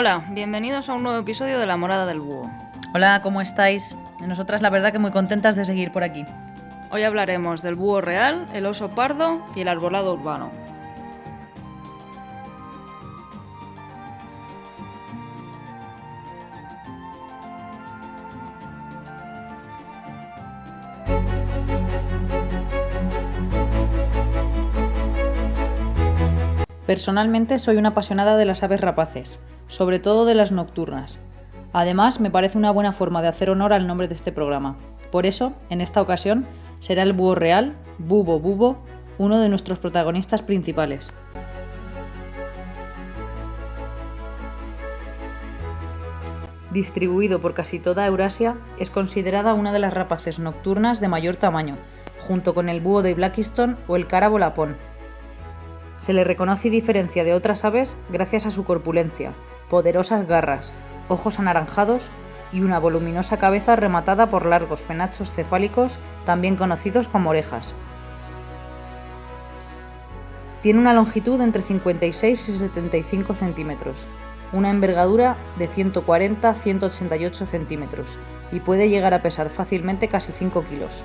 Hola, bienvenidos a un nuevo episodio de La Morada del Búho. Hola, ¿cómo estáis? Nosotras la verdad que muy contentas de seguir por aquí. Hoy hablaremos del búho real, el oso pardo y el arbolado urbano. Personalmente soy una apasionada de las aves rapaces, sobre todo de las nocturnas. Además, me parece una buena forma de hacer honor al nombre de este programa. Por eso, en esta ocasión, será el búho real, Bubo Bubo, uno de nuestros protagonistas principales. Distribuido por casi toda Eurasia, es considerada una de las rapaces nocturnas de mayor tamaño, junto con el búho de Blakiston o el cárabo lapón. Se le reconoce y diferencia de otras aves gracias a su corpulencia, poderosas garras, ojos anaranjados y una voluminosa cabeza rematada por largos penachos cefálicos, también conocidos como orejas. Tiene una longitud entre 56 y 75 centímetros, una envergadura de 140 a 188 centímetros y puede llegar a pesar fácilmente casi 5 kilos,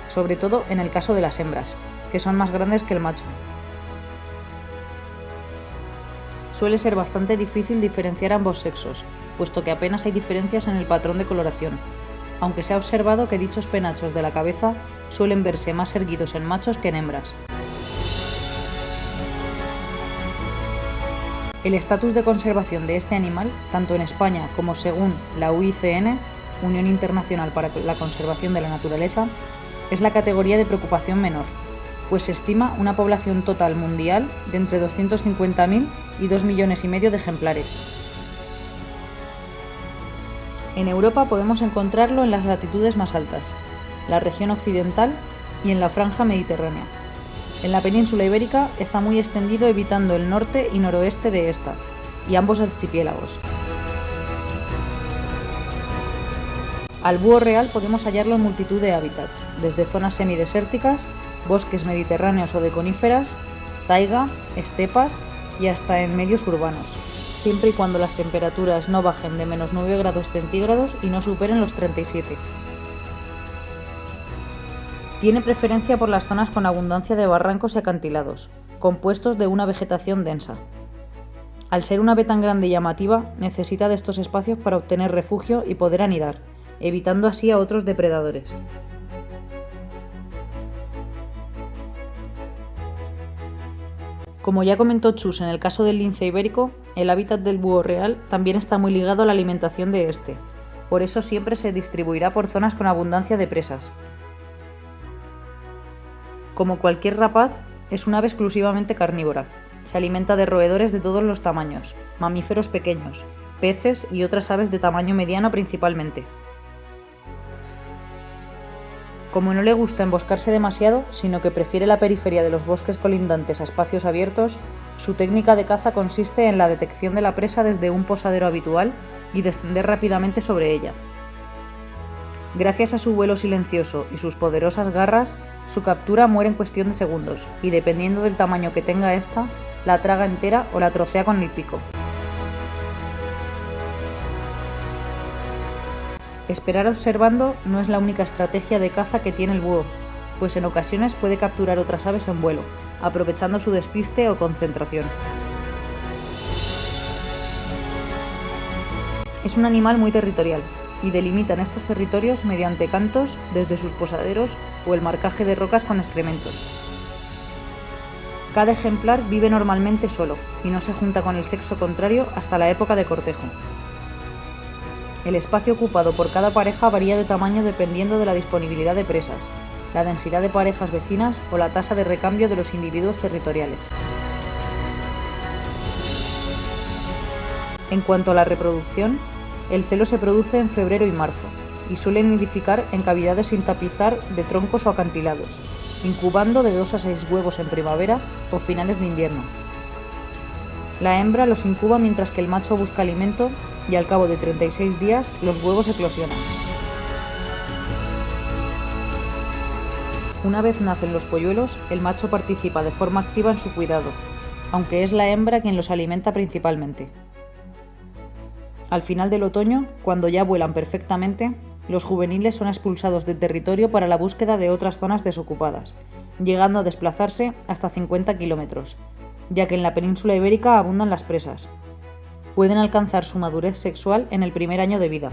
sobre todo en el caso de las hembras, que son más grandes que el macho. Suele ser bastante difícil diferenciar ambos sexos, puesto que apenas hay diferencias en el patrón de coloración, aunque se ha observado que dichos penachos de la cabeza suelen verse más erguidos en machos que en hembras. El estatus de conservación de este animal, tanto en España como según la UICN, Unión Internacional para la Conservación de la Naturaleza, es la categoría de preocupación menor, pues se estima una población total mundial de entre 250.000 y 2,5 millones de ejemplares. En Europa podemos encontrarlo en las latitudes más altas, la región occidental y en la franja mediterránea. En la península ibérica está muy extendido evitando el norte y noroeste de esta, y ambos archipiélagos. Al búho real podemos hallarlo en multitud de hábitats, desde zonas semidesérticas, bosques mediterráneos o de coníferas, taiga, estepas y hasta en medios urbanos, siempre y cuando las temperaturas no bajen de menos 9 grados centígrados y no superen los 37. Tiene preferencia por las zonas con abundancia de barrancos y acantilados, compuestos de una vegetación densa. Al ser un ave tan grande y llamativa, necesita de estos espacios para obtener refugio y poder anidar, evitando así a otros depredadores. Como ya comentó Chus en el caso del lince ibérico, el hábitat del búho real también está muy ligado a la alimentación de este, por eso siempre se distribuirá por zonas con abundancia de presas. Como cualquier rapaz, es un ave exclusivamente carnívora. Se alimenta de roedores de todos los tamaños, mamíferos pequeños, peces y otras aves de tamaño mediano principalmente. Como no le gusta emboscarse demasiado, sino que prefiere la periferia de los bosques colindantes a espacios abiertos, su técnica de caza consiste en la detección de la presa desde un posadero habitual y descender rápidamente sobre ella. Gracias a su vuelo silencioso y sus poderosas garras, su captura muere en cuestión de segundos y, dependiendo del tamaño que tenga esta, la traga entera o la trocea con el pico. Esperar observando no es la única estrategia de caza que tiene el búho, pues en ocasiones puede capturar otras aves en vuelo, aprovechando su despiste o concentración. Es un animal muy territorial, y delimitan estos territorios mediante cantos desde sus posaderos o el marcaje de rocas con excrementos. Cada ejemplar vive normalmente solo, y no se junta con el sexo contrario hasta la época de cortejo. El espacio ocupado por cada pareja varía de tamaño dependiendo de la disponibilidad de presas, la densidad de parejas vecinas o la tasa de recambio de los individuos territoriales. En cuanto a la reproducción, el celo se produce en febrero y marzo, y suelen nidificar en cavidades sin tapizar de troncos o acantilados, incubando de 2 a 6 huevos en primavera o finales de invierno. La hembra los incuba mientras que el macho busca alimento y al cabo de 36 días los huevos eclosionan. Una vez nacen los polluelos, el macho participa de forma activa en su cuidado, aunque es la hembra quien los alimenta principalmente. Al final del otoño, cuando ya vuelan perfectamente, los juveniles son expulsados del territorio para la búsqueda de otras zonas desocupadas, llegando a desplazarse hasta 50 kilómetros, ya que en la península ibérica abundan las presas. Pueden alcanzar su madurez sexual en el primer año de vida.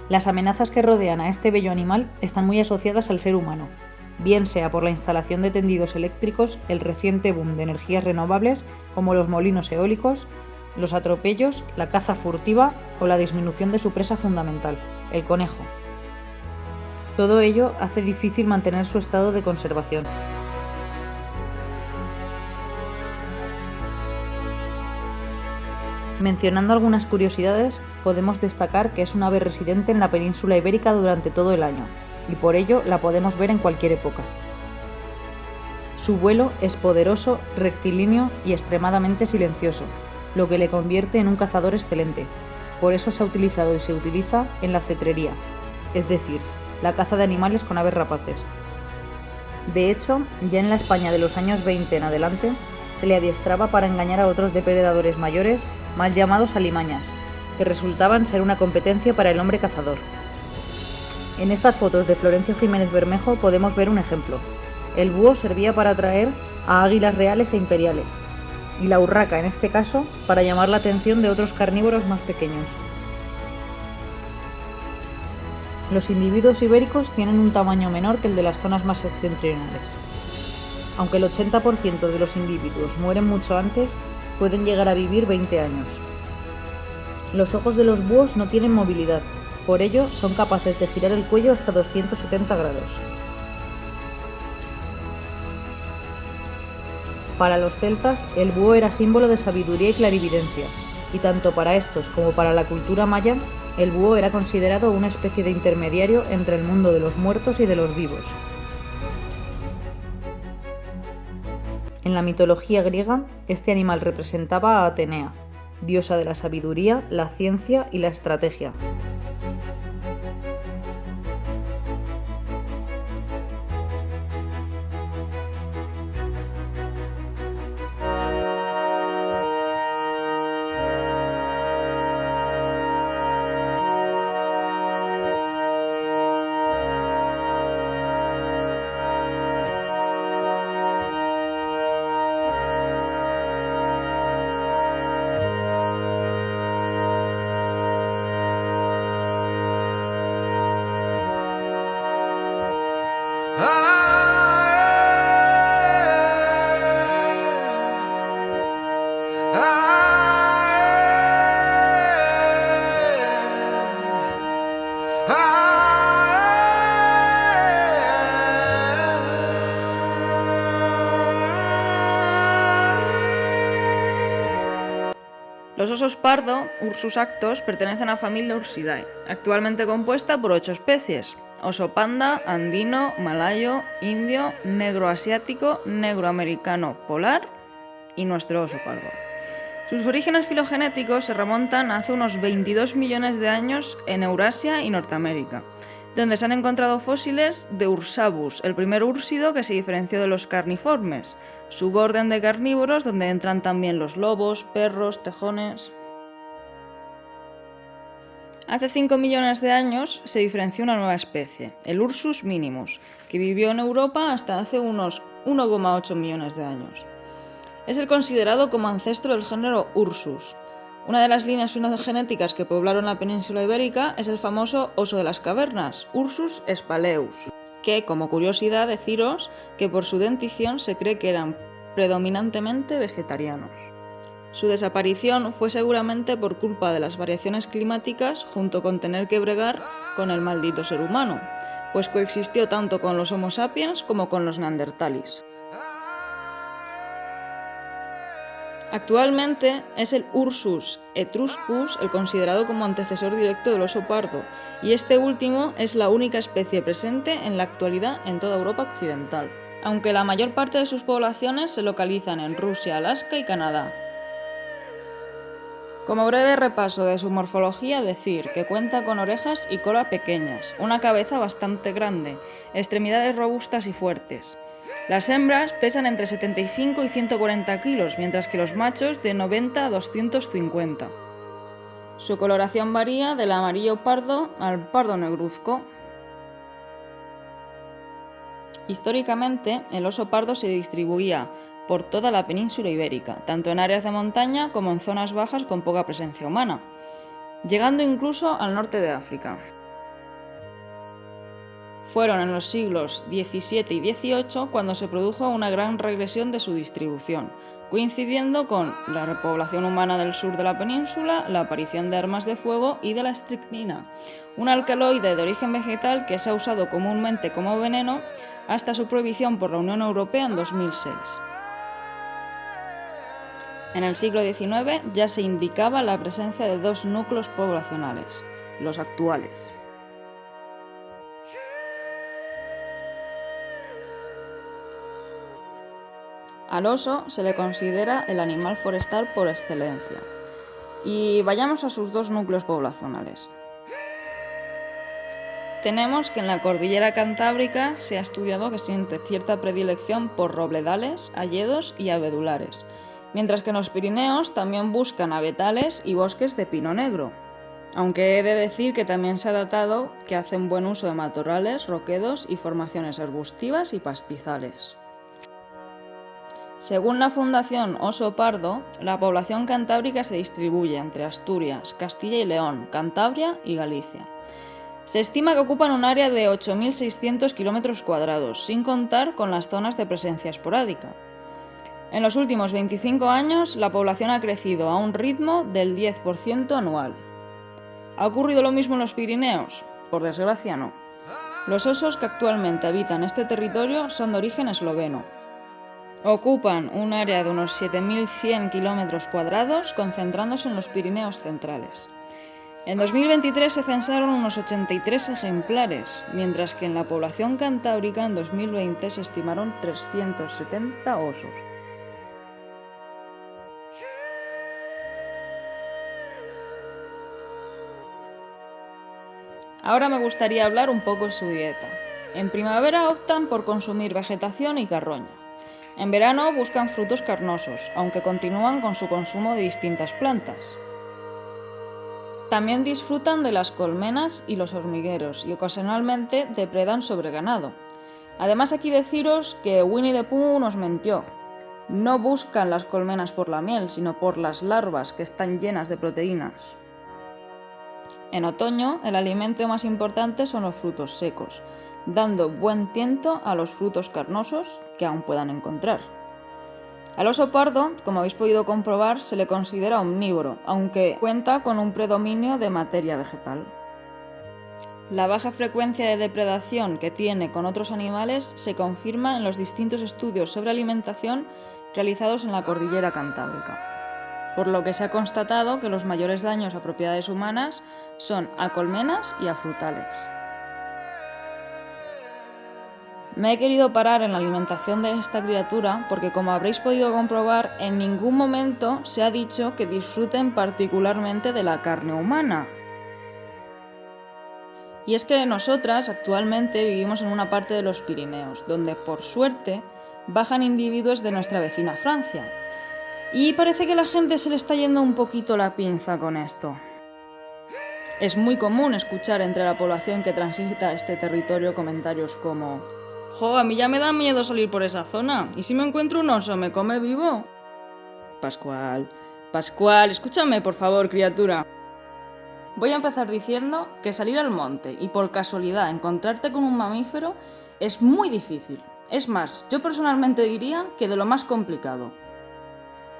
Las amenazas que rodean a este bello animal están muy asociadas al ser humano, bien sea por la instalación de tendidos eléctricos, el reciente boom de energías renovables como los molinos eólicos, los atropellos, la caza furtiva o la disminución de su presa fundamental, el conejo. Todo ello hace difícil mantener su estado de conservación. Mencionando algunas curiosidades, podemos destacar que es un ave residente en la península ibérica durante todo el año, y por ello la podemos ver en cualquier época. Su vuelo es poderoso, rectilíneo y extremadamente silencioso, lo que le convierte en un cazador excelente. Por eso se ha utilizado y se utiliza en la cetrería, es decir, la caza de animales con aves rapaces. De hecho, ya en la España de los años 20 en adelante, se le adiestraba para engañar a otros depredadores mayores, mal llamados alimañas, que resultaban ser una competencia para el hombre cazador. En estas fotos de Florencio Jiménez Bermejo podemos ver un ejemplo. El búho servía para atraer a águilas reales e imperiales, y la urraca, en este caso, para llamar la atención de otros carnívoros más pequeños. Los individuos ibéricos tienen un tamaño menor que el de las zonas más septentrionales. Aunque el 80% de los individuos mueren mucho antes, pueden llegar a vivir 20 años. Los ojos de los búhos no tienen movilidad, por ello son capaces de girar el cuello hasta 270 grados. Para los celtas, el búho era símbolo de sabiduría y clarividencia, y tanto para estos como para la cultura maya, el búho era considerado una especie de intermediario entre el mundo de los muertos y de los vivos. En la mitología griega, este animal representaba a Atenea, diosa de la sabiduría, la ciencia y la estrategia. Los osos pardo, Ursus actos, pertenecen a la familia Ursidae, actualmente compuesta por 8 especies: oso panda, andino, malayo, indio, negro asiático, negro americano polar y nuestro oso pardo. Sus orígenes filogenéticos se remontan a hace unos 22 millones de años en Eurasia y Norteamérica, donde se han encontrado fósiles de Ursabus, el primer úrsido que se diferenció de los carniformes, suborden de carnívoros donde entran también los lobos, perros, tejones. Hace 5 millones de años se diferenció una nueva especie, el Ursus minimus, que vivió en Europa hasta hace unos 1,8 millones de años. Es el considerado como ancestro del género Ursus. Una de las líneas filogenéticas que poblaron la península ibérica es el famoso oso de las cavernas, Ursus spaleus, que, como curiosidad, deciros que por su dentición se cree que eran predominantemente vegetarianos. Su desaparición fue seguramente por culpa de las variaciones climáticas junto con tener que bregar con el maldito ser humano, pues coexistió tanto con los Homo sapiens como con los neandertalis. Actualmente es el Ursus etruscus el considerado como antecesor directo del oso pardo, y este último es la única especie presente en la actualidad en toda Europa occidental, aunque la mayor parte de sus poblaciones se localizan en Rusia, Alaska y Canadá. Como breve repaso de su morfología, decir que cuenta con orejas y cola pequeñas, una cabeza bastante grande, extremidades robustas y fuertes. Las hembras pesan entre 75 y 140 kilos, mientras que los machos de 90 a 250. Su coloración varía del amarillo pardo al pardo negruzco. Históricamente, el oso pardo se distribuía por toda la península ibérica, tanto en áreas de montaña como en zonas bajas con poca presencia humana, llegando incluso al norte de África. Fueron en los siglos XVII y XVIII cuando se produjo una gran regresión de su distribución, coincidiendo con la repoblación humana del sur de la península, la aparición de armas de fuego y de la estricnina, un alcaloide de origen vegetal que se ha usado comúnmente como veneno hasta su prohibición por la Unión Europea en 2006. En el siglo XIX ya se indicaba la presencia de 2 núcleos poblacionales, los actuales. Al oso se le considera el animal forestal por excelencia. Y vayamos a sus 2 núcleos poblacionales. Tenemos que en la cordillera cantábrica se ha estudiado que siente cierta predilección por robledales, hayedos y abedulares, mientras que en los Pirineos también buscan abetales y bosques de pino negro, aunque he de decir que también se ha datado que hacen buen uso de matorrales, roquedos y formaciones arbustivas y pastizales. Según la Fundación Oso Pardo, la población cantábrica se distribuye entre Asturias, Castilla y León, Cantabria y Galicia. Se estima que ocupan un área de 8.600 km², sin contar con las zonas de presencia esporádica. En los últimos 25 años, la población ha crecido a un ritmo del 10% anual. ¿Ha ocurrido lo mismo en los Pirineos? Por desgracia, no. Los osos que actualmente habitan este territorio son de origen esloveno. Ocupan un área de unos 7.100 km², concentrándose en los Pirineos centrales. En 2023 se censaron unos 83 ejemplares, mientras que en la población cantábrica en 2020 se estimaron 370 osos. Ahora me gustaría hablar un poco de su dieta. En primavera optan por consumir vegetación y carroña. En verano buscan frutos carnosos, aunque continúan con su consumo de distintas plantas. También disfrutan de las colmenas y los hormigueros y ocasionalmente depredan sobre ganado. Además, aquí deciros que Winnie the Pooh nos mintió. No buscan las colmenas por la miel, sino por las larvas que están llenas de proteínas. En otoño, el alimento más importante son los frutos secos, dando buen tiento a los frutos carnosos que aún puedan encontrar. Al oso pardo, como habéis podido comprobar, se le considera omnívoro, aunque cuenta con un predominio de materia vegetal. La baja frecuencia de depredación que tiene con otros animales se confirma en los distintos estudios sobre alimentación realizados en la cordillera cantábrica, por lo que se ha constatado que los mayores daños a propiedades humanas son a colmenas y a frutales. Me he querido parar en la alimentación de esta criatura porque, como habréis podido comprobar, en ningún momento se ha dicho que disfruten particularmente de la carne humana. Y es que nosotras actualmente vivimos en una parte de los Pirineos, donde por suerte bajan individuos de nuestra vecina Francia. Y parece que a la gente se le está yendo un poquito la pinza con esto. Es muy común escuchar entre la población que transita este territorio comentarios como: «Jo, a mí ya me da miedo salir por esa zona, ¿y si me encuentro un oso, me come vivo?» Pascual, escúchame por favor, criatura. Voy a empezar diciendo que salir al monte y por casualidad encontrarte con un mamífero es muy difícil. Es más, yo personalmente diría que de lo más complicado.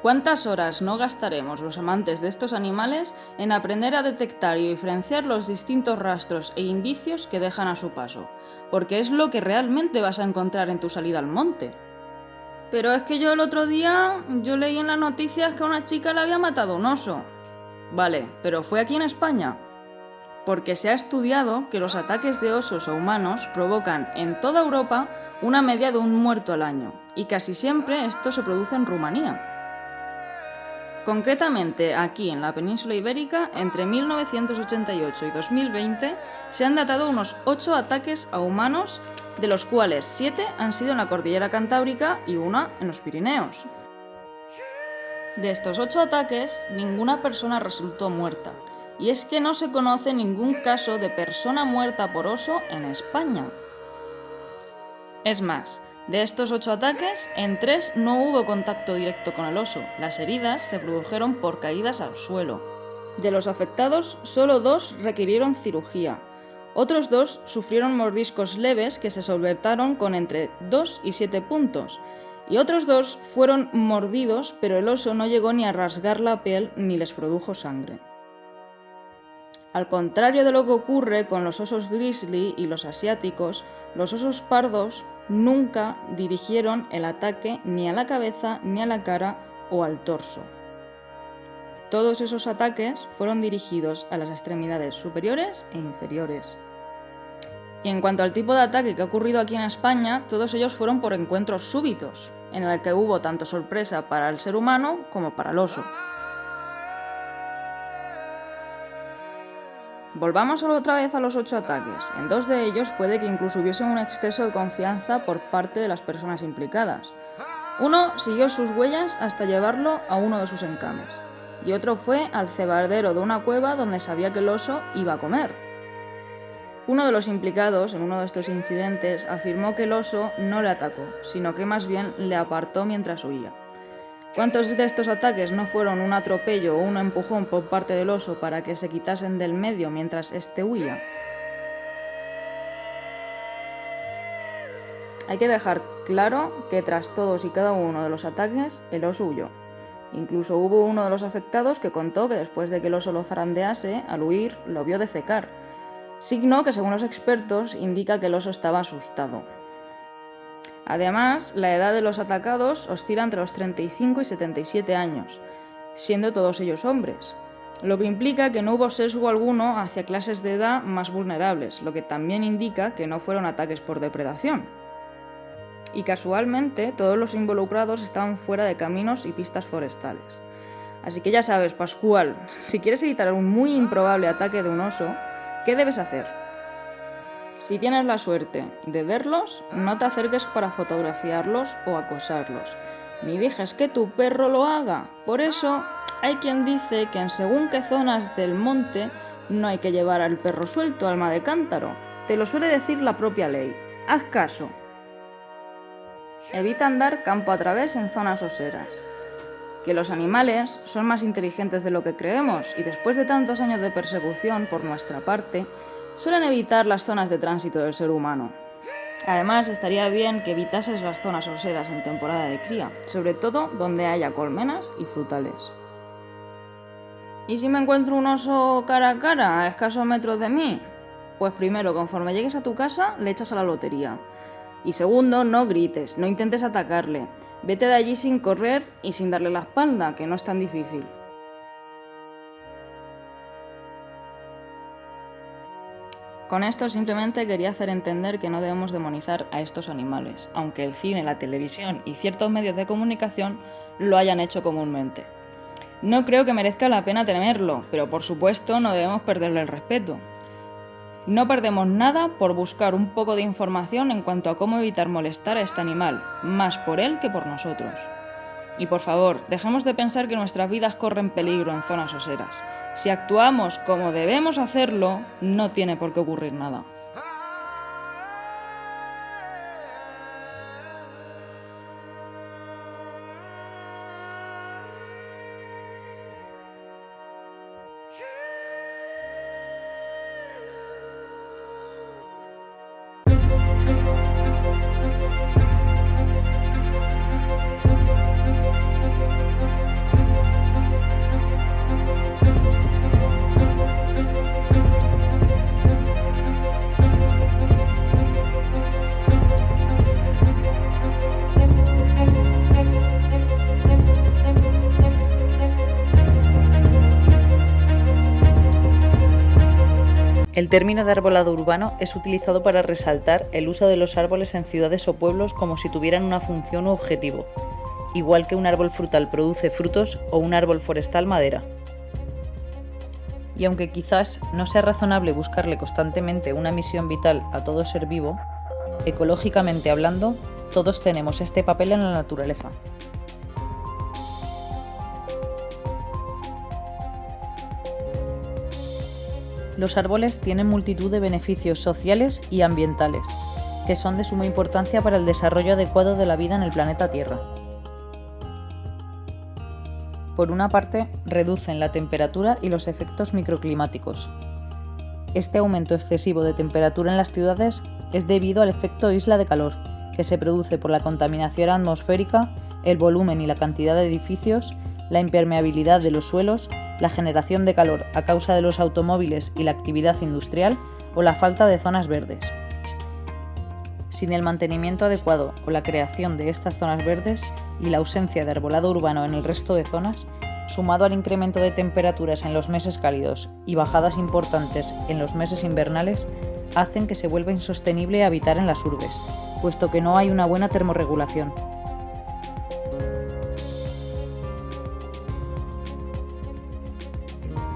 ¿Cuántas horas no gastaremos los amantes de estos animales en aprender a detectar y diferenciar los distintos rastros e indicios que dejan a su paso? Porque es lo que realmente vas a encontrar en tu salida al monte. Pero es que yo el otro día leí en las noticias que a una chica le había matado un oso. Vale, pero fue aquí en España. Porque se ha estudiado que los ataques de osos a humanos provocan en toda Europa una media de un muerto al año, y casi siempre esto se produce en Rumanía. Concretamente, aquí en la península ibérica, entre 1988 y 2020, se han datado unos 8 ataques a humanos, de los cuales 7 han sido en la cordillera Cantábrica y 1 en los Pirineos. De estos 8 ataques, ninguna persona resultó muerta, y es que no se conoce ningún caso de persona muerta por oso en España. Es más, de estos 8 ataques, en 3 no hubo contacto directo con el oso. Las heridas se produjeron por caídas al suelo. De los afectados, solo 2 requirieron cirugía. Otros 2 sufrieron mordiscos leves que se solventaron con entre 2 y 7 puntos. Y otros 2 fueron mordidos, pero el oso no llegó ni a rasgar la piel ni les produjo sangre. Al contrario de lo que ocurre con los osos grizzly y los asiáticos, los osos pardos nunca dirigieron el ataque ni a la cabeza, ni a la cara o al torso. Todos esos ataques fueron dirigidos a las extremidades superiores e inferiores. Y en cuanto al tipo de ataque que ha ocurrido aquí en España, todos ellos fueron por encuentros súbitos, en el que hubo tanto sorpresa para el ser humano como para el oso. Volvamos otra vez a los 8 ataques. En 2 de ellos puede que incluso hubiese un exceso de confianza por parte de las personas implicadas. Uno siguió sus huellas hasta llevarlo a uno de sus encames, y otro fue al cebadero de una cueva donde sabía que el oso iba a comer. Uno de los implicados en uno de estos incidentes afirmó que el oso no le atacó, sino que más bien le apartó mientras huía. ¿Cuántos de estos ataques no fueron un atropello o un empujón por parte del oso para que se quitasen del medio mientras éste huía? Hay que dejar claro que tras todos y cada uno de los ataques, el oso huyó. Incluso hubo uno de los afectados que contó que después de que el oso lo zarandease, al huir, lo vio defecar, signo que según los expertos indica que el oso estaba asustado. Además, la edad de los atacados oscila entre los 35 y 77 años, siendo todos ellos hombres, lo que implica que no hubo sesgo alguno hacia clases de edad más vulnerables, lo que también indica que no fueron ataques por depredación. Y casualmente, todos los involucrados estaban fuera de caminos y pistas forestales. Así que ya sabes, Pascual, si quieres evitar un muy improbable ataque de un oso, ¿qué debes hacer? Si tienes la suerte de verlos, no te acerques para fotografiarlos o acosarlos, ni dejes que tu perro lo haga. Por eso, hay quien dice que en según qué zonas del monte no hay que llevar al perro suelto, alma de cántaro. Te lo suele decir la propia ley. Haz caso. Evita andar campo a través en zonas oseras. Que los animales son más inteligentes de lo que creemos y después de tantos años de persecución por nuestra parte, suelen evitar las zonas de tránsito del ser humano. Además, estaría bien que evitases las zonas oseras en temporada de cría, sobre todo donde haya colmenas y frutales. ¿Y si me encuentro un oso cara a cara, a escasos metros de mí? Pues primero, conforme llegues a tu casa, le echas a la lotería. Y segundo, no grites, no intentes atacarle. Vete de allí sin correr y sin darle la espalda, que no es tan difícil. Con esto simplemente quería hacer entender que no debemos demonizar a estos animales, aunque el cine, la televisión y ciertos medios de comunicación lo hayan hecho comúnmente. No creo que merezca la pena temerlo, pero por supuesto no debemos perderle el respeto. No perdemos nada por buscar un poco de información en cuanto a cómo evitar molestar a este animal, más por él que por nosotros. Y por favor, dejemos de pensar que nuestras vidas corren peligro en zonas oseras. Si actuamos como debemos hacerlo, no tiene por qué ocurrir nada. El término de arbolado urbano es utilizado para resaltar el uso de los árboles en ciudades o pueblos como si tuvieran una función u objetivo, igual que un árbol frutal produce frutos o un árbol forestal madera. Y aunque quizás no sea razonable buscarle constantemente una misión vital a todo ser vivo, ecológicamente hablando, todos tenemos este papel en la naturaleza. Los árboles tienen multitud de beneficios sociales y ambientales, que son de suma importancia para el desarrollo adecuado de la vida en el planeta Tierra. Por una parte, reducen la temperatura y los efectos microclimáticos. Este aumento excesivo de temperatura en las ciudades es debido al efecto isla de calor, que se produce por la contaminación atmosférica, el volumen y la cantidad de edificios, la impermeabilidad de los suelos, la generación de calor a causa de los automóviles y la actividad industrial o la falta de zonas verdes. Sin el mantenimiento adecuado o la creación de estas zonas verdes y la ausencia de arbolado urbano en el resto de zonas, sumado al incremento de temperaturas en los meses cálidos y bajadas importantes en los meses invernales, hacen que se vuelva insostenible habitar en las urbes, puesto que no hay una buena termorregulación.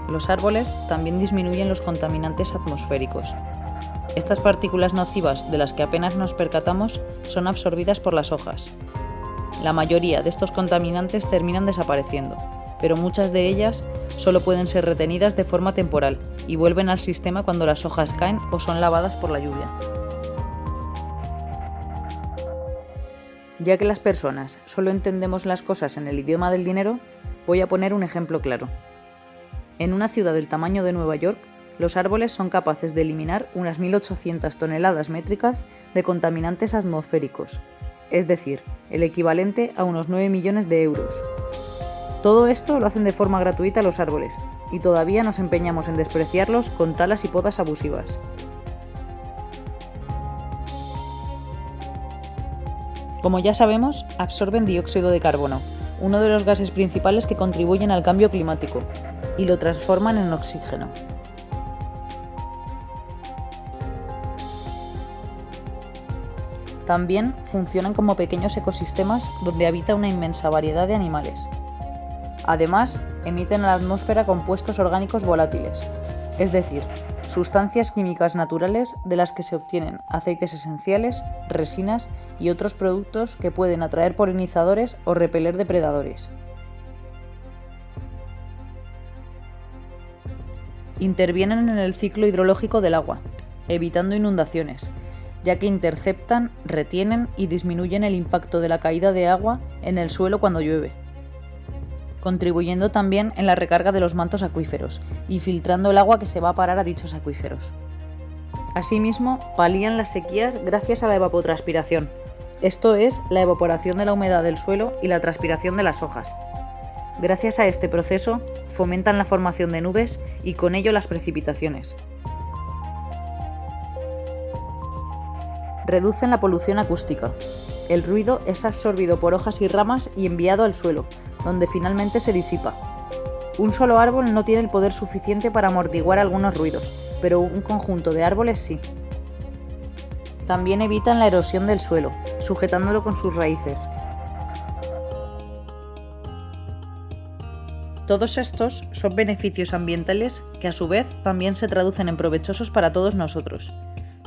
Los árboles también disminuyen los contaminantes atmosféricos. Estas partículas nocivas de las que apenas nos percatamos son absorbidas por las hojas. La mayoría de estos contaminantes terminan desapareciendo, pero muchas de ellas solo pueden ser retenidas de forma temporal y vuelven al sistema cuando las hojas caen o son lavadas por la lluvia. Ya que las personas solo entendemos las cosas en el idioma del dinero, voy a poner un ejemplo claro. En una ciudad del tamaño de Nueva York, los árboles son capaces de eliminar unas 1.800 toneladas métricas de contaminantes atmosféricos, es decir, el equivalente a unos 9 millones de euros. Todo esto lo hacen de forma gratuita los árboles, y todavía nos empeñamos en despreciarlos con talas y podas abusivas. Como ya sabemos, absorben dióxido de carbono, uno de los gases principales que contribuyen al cambio climático, y lo transforman en oxígeno. También funcionan como pequeños ecosistemas donde habita una inmensa variedad de animales. Además, emiten a la atmósfera compuestos orgánicos volátiles, es decir, sustancias químicas naturales de las que se obtienen aceites esenciales, resinas y otros productos que pueden atraer polinizadores o repeler depredadores. Intervienen en el ciclo hidrológico del agua, evitando inundaciones, ya que interceptan, retienen y disminuyen el impacto de la caída de agua en el suelo cuando llueve, contribuyendo también en la recarga de los mantos acuíferos y filtrando el agua que se va a parar a dichos acuíferos. Asimismo, palían las sequías gracias a la evapotranspiración, esto es, la evaporación de la humedad del suelo y la transpiración de las hojas. Gracias a este proceso, fomentan la formación de nubes y con ello las precipitaciones. Reducen la polución acústica. El ruido es absorbido por hojas y ramas y enviado al suelo, donde finalmente se disipa. Un solo árbol no tiene el poder suficiente para amortiguar algunos ruidos, pero un conjunto de árboles sí. También evitan la erosión del suelo, sujetándolo con sus raíces. Todos estos son beneficios ambientales que a su vez también se traducen en provechosos para todos nosotros.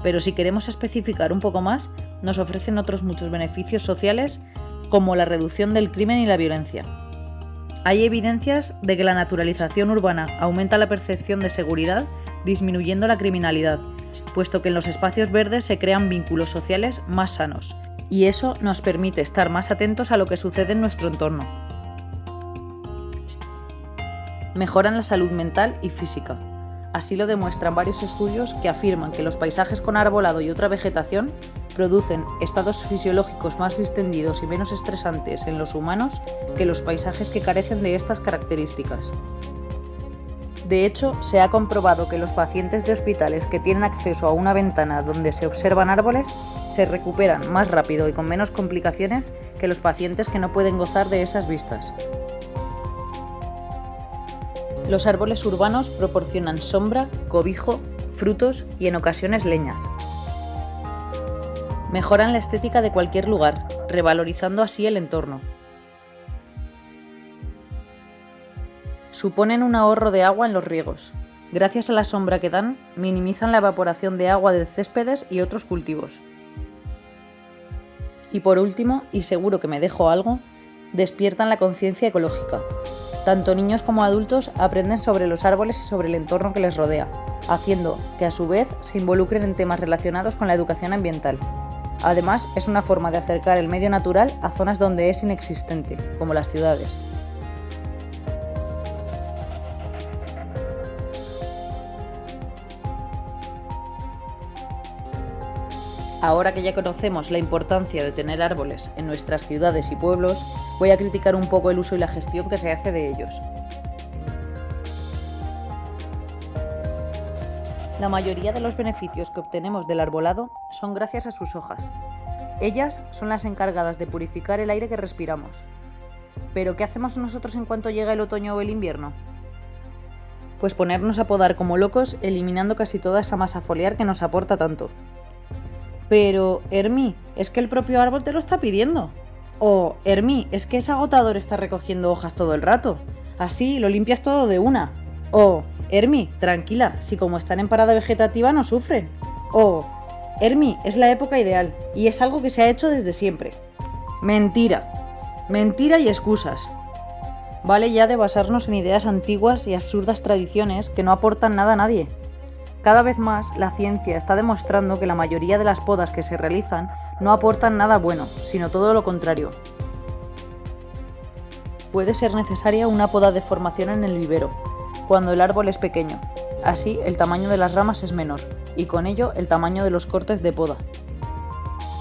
Pero si queremos especificar un poco más, nos ofrecen otros muchos beneficios sociales como la reducción del crimen y la violencia. Hay evidencias de que la naturalización urbana aumenta la percepción de seguridad, disminuyendo la criminalidad, puesto que en los espacios verdes se crean vínculos sociales más sanos, y eso nos permite estar más atentos a lo que sucede en nuestro entorno. Mejoran la salud mental y física. Así lo demuestran varios estudios que afirman que los paisajes con arbolado y otra vegetación producen estados fisiológicos más distendidos y menos estresantes en los humanos que los paisajes que carecen de estas características. De hecho, se ha comprobado que los pacientes de hospitales que tienen acceso a una ventana donde se observan árboles se recuperan más rápido y con menos complicaciones que los pacientes que no pueden gozar de esas vistas. Los árboles urbanos proporcionan sombra, cobijo, frutos y en ocasiones leñas. Mejoran la estética de cualquier lugar, revalorizando así el entorno. Suponen un ahorro de agua en los riegos. Gracias a la sombra que dan, minimizan la evaporación de agua de céspedes y otros cultivos. Y por último, y seguro que me dejo algo, despiertan la conciencia ecológica. Tanto niños como adultos aprenden sobre los árboles y sobre el entorno que les rodea, haciendo que a su vez se involucren en temas relacionados con la educación ambiental. Además, es una forma de acercar el medio natural a zonas donde es inexistente, como las ciudades. Ahora que ya conocemos la importancia de tener árboles en nuestras ciudades y pueblos, voy a criticar un poco el uso y la gestión que se hace de ellos. La mayoría de los beneficios que obtenemos del arbolado son gracias a sus hojas. Ellas son las encargadas de purificar el aire que respiramos. ¿Pero qué hacemos nosotros en cuanto llega el otoño o el invierno? Pues ponernos a podar como locos, eliminando casi toda esa masa foliar que nos aporta tanto. Pero, Hermi, es que el propio árbol te lo está pidiendo. O, Hermi, es que es agotador estar recogiendo hojas todo el rato. Así lo limpias todo de una. O, Hermi, tranquila, si como están en parada vegetativa no sufren. O, Hermi, es la época ideal y es algo que se ha hecho desde siempre. Mentira. Mentira y excusas. Vale ya de basarnos en ideas antiguas y absurdas tradiciones que no aportan nada a nadie. Cada vez más, la ciencia está demostrando que la mayoría de las podas que se realizan no aportan nada bueno, sino todo lo contrario. Puede ser necesaria una poda de formación en el vivero, cuando el árbol es pequeño. Así, el tamaño de las ramas es menor, y con ello el tamaño de los cortes de poda.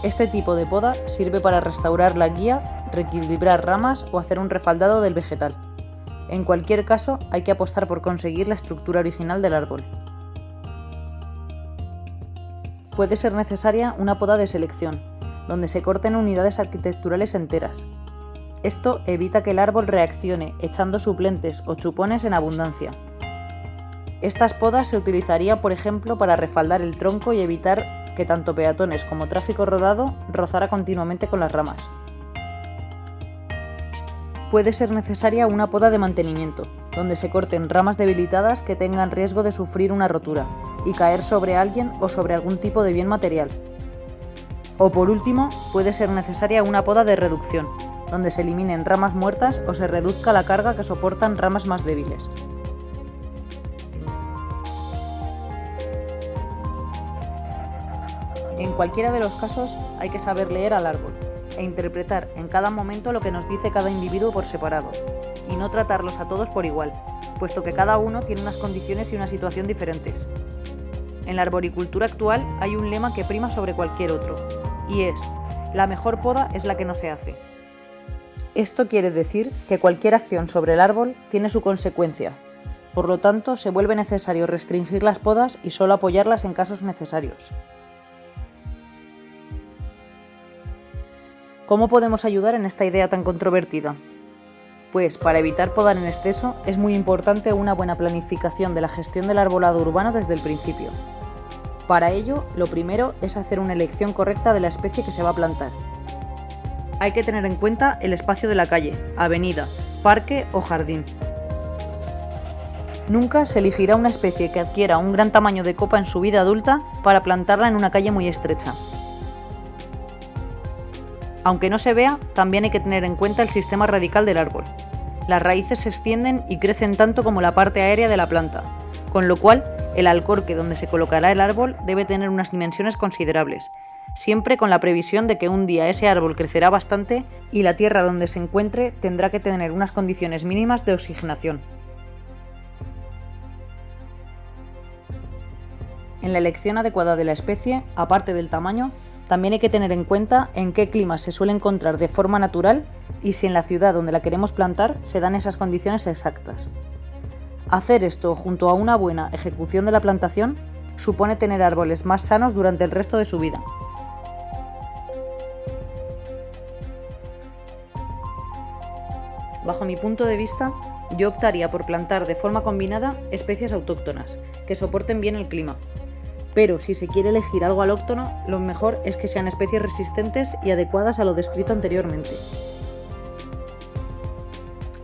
Este tipo de poda sirve para restaurar la guía, reequilibrar ramas o hacer un refaldado del vegetal. En cualquier caso, hay que apostar por conseguir la estructura original del árbol. Puede ser necesaria una poda de selección, donde se corten unidades arquitecturales enteras. Esto evita que el árbol reaccione echando suplentes o chupones en abundancia. Estas podas se utilizarían, por ejemplo, para refaldar el tronco y evitar que tanto peatones como tráfico rodado rozara continuamente con las ramas. Puede ser necesaria una poda de mantenimiento, donde se corten ramas debilitadas que tengan riesgo de sufrir una rotura y caer sobre alguien o sobre algún tipo de bien material. O por último, puede ser necesaria una poda de reducción, donde se eliminen ramas muertas o se reduzca la carga que soportan ramas más débiles. En cualquiera de los casos, hay que saber leer al árbol e interpretar en cada momento lo que nos dice cada individuo por separado, y no tratarlos a todos por igual, puesto que cada uno tiene unas condiciones y una situación diferentes. En la arboricultura actual hay un lema que prima sobre cualquier otro, y es: la mejor poda es la que no se hace. Esto quiere decir que cualquier acción sobre el árbol tiene su consecuencia, por lo tanto se vuelve necesario restringir las podas y solo apoyarlas en casos necesarios. ¿Cómo podemos ayudar en esta idea tan controvertida? Pues para evitar podar en exceso es muy importante una buena planificación de la gestión del arbolado urbano desde el principio. Para ello, lo primero es hacer una elección correcta de la especie que se va a plantar. Hay que tener en cuenta el espacio de la calle, avenida, parque o jardín. Nunca se elegirá una especie que adquiera un gran tamaño de copa en su vida adulta para plantarla en una calle muy estrecha. Aunque no se vea, también hay que tener en cuenta el sistema radical del árbol. Las raíces se extienden y crecen tanto como la parte aérea de la planta, con lo cual el alcorque donde se colocará el árbol debe tener unas dimensiones considerables, siempre con la previsión de que un día ese árbol crecerá bastante y la tierra donde se encuentre tendrá que tener unas condiciones mínimas de oxigenación. En la elección adecuada de la especie, aparte del tamaño, también hay que tener en cuenta en qué clima se suele encontrar de forma natural y si en la ciudad donde la queremos plantar se dan esas condiciones exactas. Hacer esto junto a una buena ejecución de la plantación supone tener árboles más sanos durante el resto de su vida. Bajo mi punto de vista, yo optaría por plantar de forma combinada especies autóctonas, que soporten bien el clima. Pero si se quiere elegir algo alóctono, lo mejor es que sean especies resistentes y adecuadas a lo descrito anteriormente.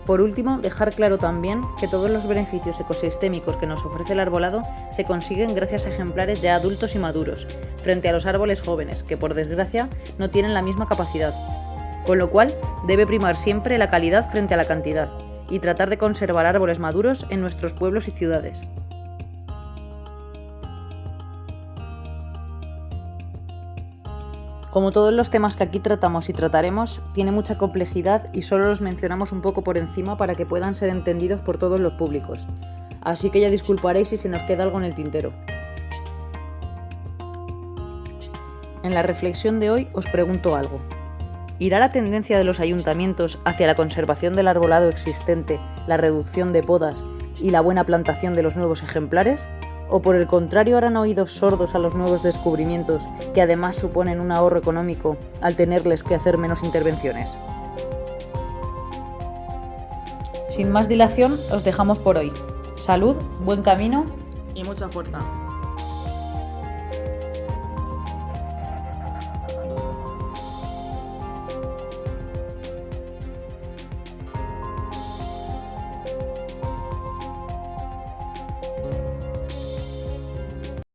Por último, dejar claro también que todos los beneficios ecosistémicos que nos ofrece el arbolado se consiguen gracias a ejemplares ya adultos y maduros, frente a los árboles jóvenes, que por desgracia no tienen la misma capacidad. Con lo cual, debe primar siempre la calidad frente a la cantidad, y tratar de conservar árboles maduros en nuestros pueblos y ciudades. Como todos los temas que aquí tratamos y trataremos, tiene mucha complejidad y solo los mencionamos un poco por encima para que puedan ser entendidos por todos los públicos. Así que ya disculparéis si se nos queda algo en el tintero. En la reflexión de hoy os pregunto algo. ¿Irá la tendencia de los ayuntamientos hacia la conservación del arbolado existente, la reducción de podas y la buena plantación de los nuevos ejemplares? ¿O por el contrario harán oídos sordos a los nuevos descubrimientos que además suponen un ahorro económico al tenerles que hacer menos intervenciones? Sin más dilación, os dejamos por hoy. Salud, buen camino Y mucha fuerza.